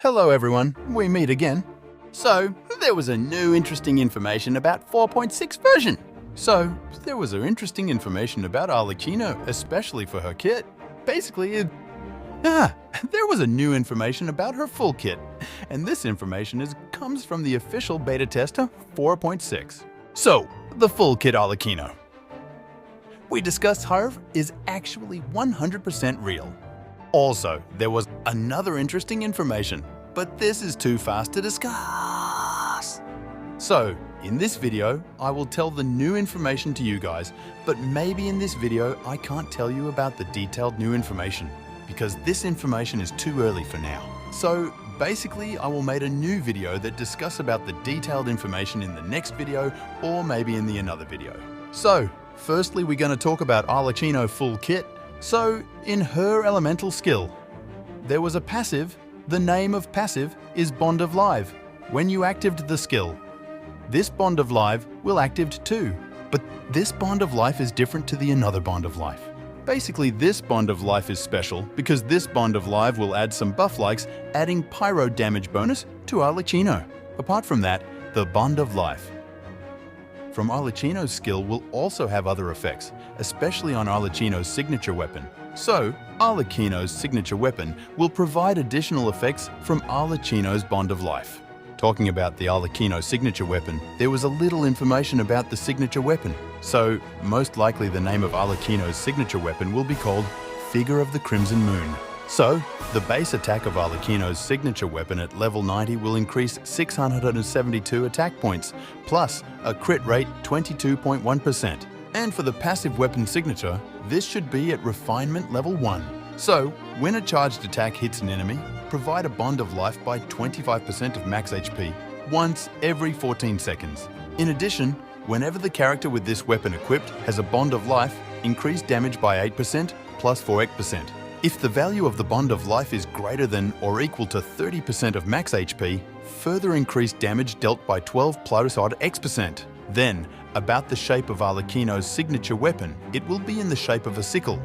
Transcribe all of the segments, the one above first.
Hello everyone, we meet again. So, there was a new interesting information about 4.6 version. So, there was interesting information about Arlecchino, especially for her kit. Basically, there was a new information about her full kit. And this information comes from the official beta tester 4.6. So, the full kit Arlecchino. We discussed her is actually 100% real. Also, there was another interesting information, but this is too fast to discuss. So, in this video, I will tell the new information to you guys, but maybe in this video, I can't tell you about the detailed new information because this information is too early for now. So, basically, I will make a new video that discuss about the detailed information in the next video or maybe in another video. So, firstly, we're going to talk about Arlecchino full kit. So, in her elemental skill, there was a passive. The name of passive is Bond of Life. When you activate the skill, this Bond of Life will activate too. But this Bond of Life is different to the another Bond of Life. Basically, this Bond of Life is special because this Bond of Life will add some buff likes, adding pyro damage bonus to Arlecchino. Apart from that, the Bond of Life from Arlecchino's skill will also have other effects, especially on Arlecchino's signature weapon. So, Arlecchino's signature weapon will provide additional effects from Arlecchino's Bond of Life. Talking about the Arlecchino signature weapon, there was a little information about the signature weapon. So, most likely the name of Arlecchino's signature weapon will be called Figure of the Crimson Moon. So, the base attack of Arlecchino's signature weapon at level 90 will increase 672 attack points, plus a crit rate 22.1%. And for the passive weapon signature, this should be at refinement level 1. So, when a charged attack hits an enemy, provide a Bond of Life by 25% of max HP once every 14 seconds. In addition, whenever the character with this weapon equipped has a Bond of Life, increase damage by 8% plus 4%. If the value of the Bond of Life is greater than or equal to 30% of max HP, further increase damage dealt by 12 plus odd X%. Then, about the shape of Arlecchino's signature weapon, it will be in the shape of a sickle.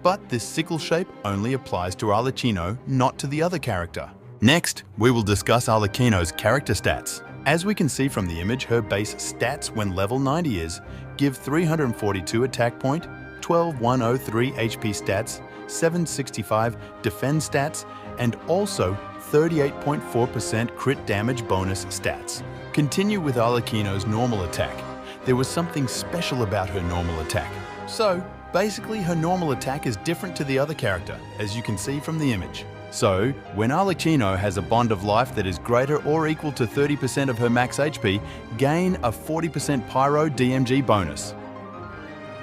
But this sickle shape only applies to Arlecchino, not to the other character. Next, we will discuss Arlecchino's character stats. As we can see from the image, her base stats when level 90 is give 342 attack point, 12103 HP stats, 765 defense stats, and also 38.4% crit damage bonus stats. Continue with Arlecchino's normal attack. There was something special about her normal attack. So, basically her normal attack is different to the other character, as you can see from the image. So, when Arlecchino has a Bond of Life that is greater or equal to 30% of her max HP, gain a 40% Pyro DMG bonus.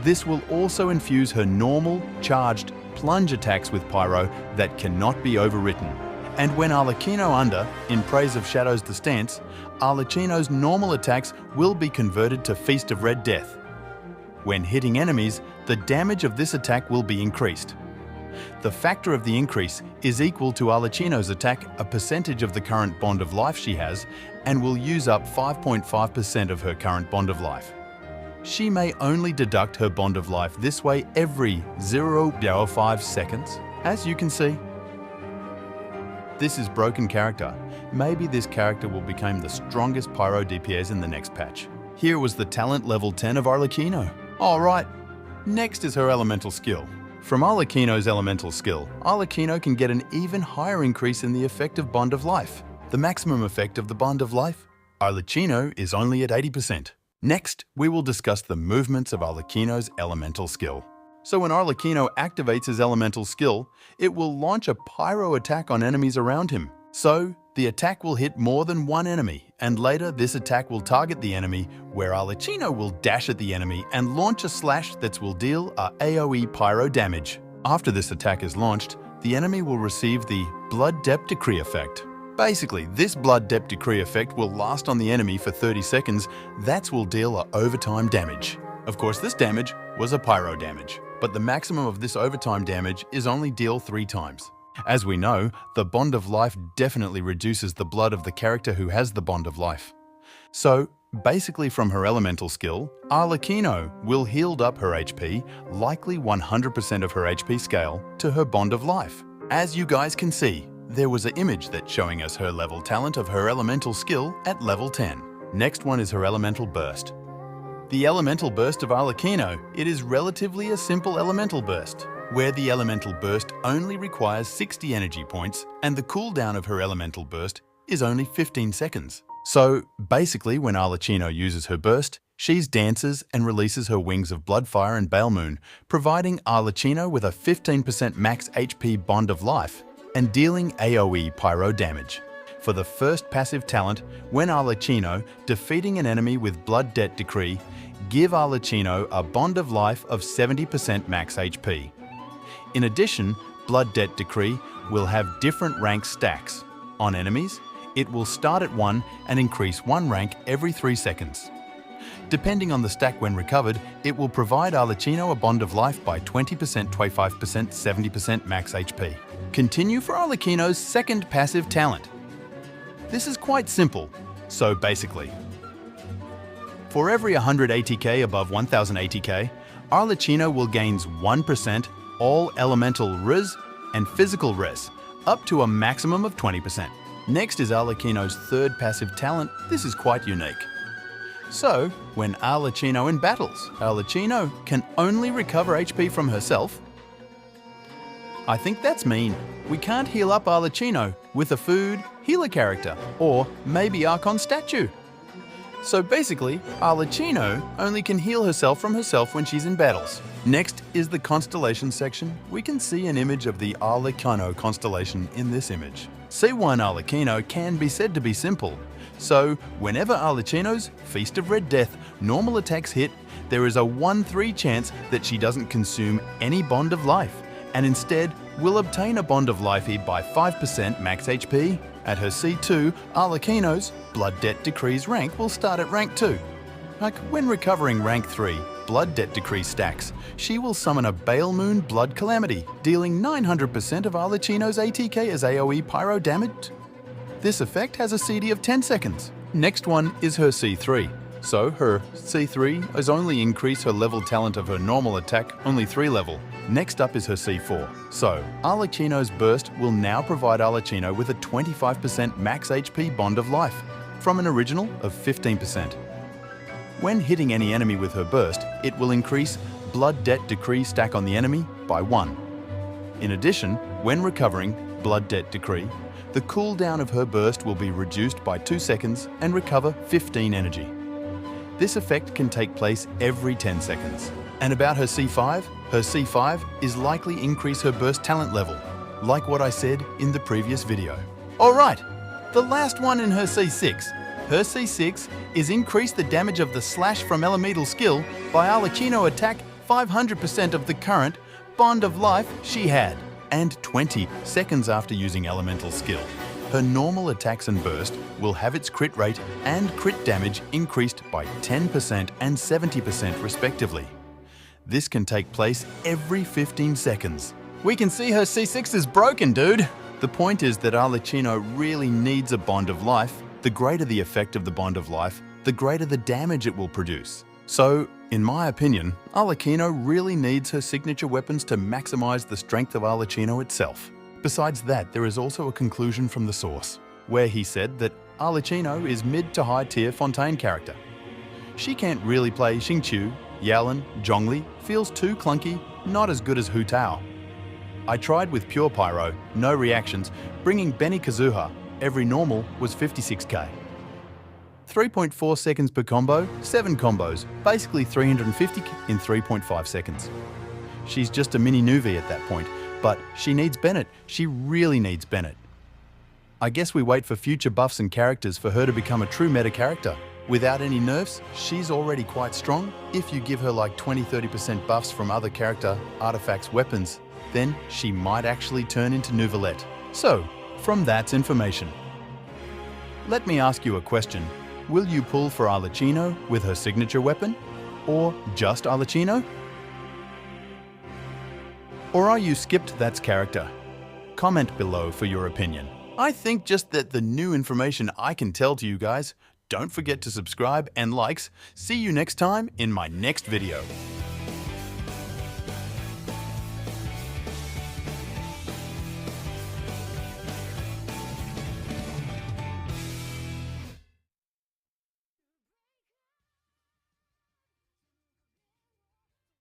This will also infuse her normal, charged, plunge attacks with Pyro that cannot be overwritten. And when Arlecchino under, in Praise of Shadows the stance, Arlecchino's normal attacks will be converted to Feast of Red Death. When hitting enemies, the damage of this attack will be increased. The factor of the increase is equal to Arlecchino's attack, a percentage of the current Bond of Life she has, and will use up 5.5% of her current Bond of Life. She may only deduct her Bond of Life this way every 0.05 seconds, as you can see. This is broken character. Maybe this character will become the strongest Pyro DPS in the next patch. Here was the talent level 10 of Arlecchino. Alright, next is her elemental skill. From Arlecchino's elemental skill, Arlecchino can get an even higher increase in the effective Bond of Life. The maximum effect of the Bond of Life, Arlecchino is only at 80%. Next, we will discuss the movements of Arlecchino's elemental skill. So when Arlecchino activates his elemental skill, it will launch a pyro attack on enemies around him. So, the attack will hit more than one enemy, and later this attack will target the enemy, where Arlecchino will dash at the enemy and launch a slash that will deal a AoE pyro damage. After this attack is launched, the enemy will receive the Blood Depth Decree effect. Basically, this Blood Depth Decree effect will last on the enemy for 30 seconds, that will deal a overtime damage. Of course, this damage was a pyro damage, but the maximum of this overtime damage is only deal 3 times. As we know, the Bond of Life definitely reduces the blood of the character who has the Bond of Life. So, basically from her elemental skill, Arlecchino will heal up her HP, likely 100% of her HP scale, to her Bond of Life. As you guys can see, there was an image that's showing us her level talent of her elemental skill at level 10. Next one is her elemental burst. The elemental burst of Arlecchino, it is relatively a simple elemental burst, where the elemental burst only requires 60 energy points and the cooldown of her elemental burst is only 15 seconds. So basically when Arlecchino uses her burst, she dances and releases her wings of Bloodfire and Balemoon, providing Arlecchino with a 15% max HP Bond of Life and dealing AoE pyro damage. For the first passive talent, when Arlecchino defeating an enemy with Blood Debt Decree, give Arlecchino a Bond of Life of 70% max HP. In addition, Blood Debt Decree will have different rank stacks. On enemies, it will start at 1 and increase 1 rank every 3 seconds. Depending on the stack when recovered, it will provide Arlecchino a Bond of Life by 20%, 25%, 70% max HP. Continue for Arlecchino's second passive talent. This is quite simple, so basically, for every 100 ATK above 1000 ATK, Arlecchino will gain 1% all elemental res and physical res, up to a maximum of 20%. Next is Arlecchino's third passive talent. This is quite unique. So, when Arlecchino in battles, Arlecchino can only recover HP from herself. I think that's mean. We can't heal up Arlecchino with a food healer character, or maybe Archon statue. So basically, Arlecchino only can heal herself from herself when she's in battles. Next is the constellation section. We can see an image of the Arlecchino constellation in this image. C1 Arlecchino can be said to be simple. So whenever Arlecchino's Feast of Red Death normal attacks hit, there is a 1/3 chance that she doesn't consume any Bond of Life, and instead will obtain a Bond of Life by 5% max HP. At her C2, Arlecchino's Blood Debt Decree's rank will start at rank 2. Like when recovering rank 3, Blood Debt Decree stacks, she will summon a Balemoon Blood Calamity, dealing 900% of Arlecchino's ATK as AoE pyro damage. This effect has a CD of 10 seconds. Next one is her C3. So her C3 has only increased her level talent of her normal attack only 3 level. Next up is her C4. So Arlecchino's burst will now provide Arlecchino with a 25% max HP Bond of Life, from an original of 15%. When hitting any enemy with her burst, it will increase Blood Debt Decree stack on the enemy by 1. In addition, when recovering Blood Debt Decree, the cooldown of her burst will be reduced by 2 seconds and recover 15 energy. This effect can take place every 10 seconds. And about her C5 is likely increase her burst talent level, like what I said in the previous video. Alright, the last one in her C6. Her C6 is increase the damage of the slash from elemental skill by Arlecchino attack 500% of the current Bond of Life she had, and 20 seconds after using elemental skill. Her normal attacks and burst will have its crit rate and crit damage increased by 10% and 70% respectively. This can take place every 15 seconds. We can see her C6 is broken, dude. The point is that Arlecchino really needs a Bond of Life. The greater the effect of the Bond of Life, the greater the damage it will produce. So, in my opinion, Arlecchino really needs her signature weapons to maximize the strength of Arlecchino itself. Besides that, there is also a conclusion from the source, where he said that Arlecchino is mid to high tier Fontaine character. She can't really play Xingqiu, Yaolin, Zhongli, feels too clunky, not as good as Hu Tao. I tried with Pure Pyro, no reactions, bringing Benny Kazuha, every normal was 56k. 3.4 seconds per combo, 7 combos, basically 350 in 3.5 seconds. She's just a mini Nuvi at that point, but she needs Bennett. She really needs Bennett. I guess we wait for future buffs and characters for her to become a true meta character. Without any nerfs, she's already quite strong. If you give her like 20-30% buffs from other character, artifacts, weapons, then she might actually turn into Nouvelette. So, from that information, let me ask you a question. Will you pull for Arlecchino with her signature weapon? Or just Arlecchino? Or are you skipped that character? Comment below for your opinion. I think just that the new information I can tell to you guys. Don't forget to subscribe and likes. See you next time in my next video.